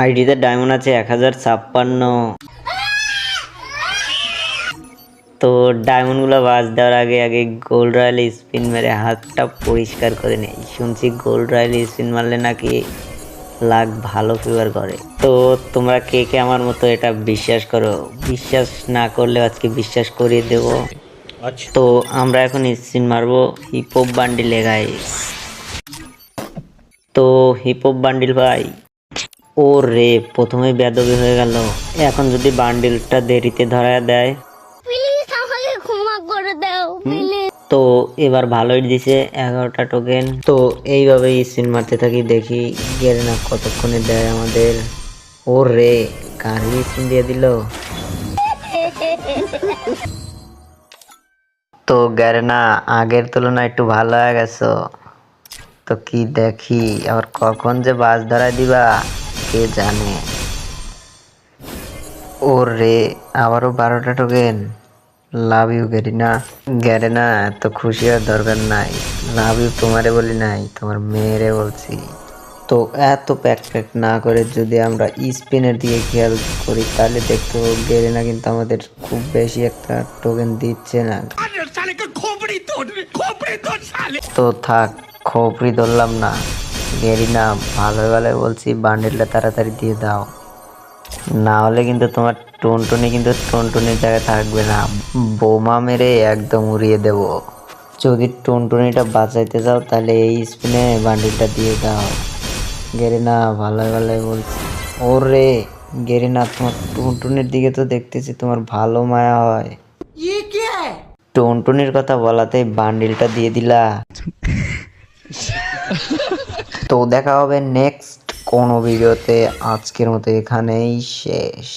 আইডিতে ডায়মন্ড আছে 1056। তো ডায়মন্ডগুলো বাজ দেওয়ার আগে আগে গোল্ড রয়্যাল স্পিন মেরে হাতটা পরিষ্কার করে নেই। শুনছি গোল্ড রয়্যাল স্পিন মারলে নাকি লাক ভালো ফেভার করে। তো তোমরা কে কে আমার মতো এটা বিশ্বাস করো? বিশ্বাস না করলে আজকে বিশ্বাস করিয়ে দেবো। তো আমরা এখন স্পিন মারবো হিপহপ বান্ডিলে গাইস। তো হিপহপ বান্ডিল ভাই, ও রে প্রথমেই বেদবি হয়ে গেল। এখন যদি বান্ডিলটা দেরিতে ধরা দেয় প্লিজ আমাকে ক্ষমা করে দাও প্লিজ। তো এবার ভালোই দিছে 11টা টোকেন। তো এইভাবে স্পিন মারতে থাকি, দেখি গেরেনা কতক্ষণে দেয় আমাদের। ও রে গাড়ি স্পিন দিয়ে দিল। তো গেরেনা আগের তুলনায় একটু ভালো হয়ে গেছো। তো কি দেখি আবার কখন যে বাস ধরায় দিবা কে জানে। ও রে আবারও 12টা token. Love you Garena. Garena এত খুশি হওয়ার দরকার নাই। লাভ ইউ তোমারে বলি নাই, তোমার মেয়েরে বলছি। তো এত প্যাক প্যাক না করে যদি আমরা স্পিনের দিকে খেয়াল করি তাহলে দেখতে গেরিনা কিন্তু আমাদের খুব বেশি একটা টোকেন দিচ্ছে না। তো থাক, খোপড়ি ধরলাম না। গেরিনা ভালো ভালো বলছি বান্ডেলটা তাড়াতাড়ি দিয়ে দাও, না হলে কিন্তু তোমার টুনটুনি কিন্তু টুনটুনির জায়গায় থাকবে না, বোমা মেরে একদম উড়িয়ে দেব। যদি টুনটুনিটা বাঁচাইতে চাও তাহলে এই স্পিনে বান্ডিলটা দিয়ে দাও। গেরিনা ভালো ভালো বলছি। ওরে গেরিনা তোমার টুনটুনির দিকে তো দেখতেছি তোমার ভালো মায়া হয়। টুনটুনির কথা বলাতেই বান্ডিলটা দিয়ে দিলা। তো দেখা হবে নেক্সট কোনো ভিডিওতে। আজকের মতো এখানেই শেষ।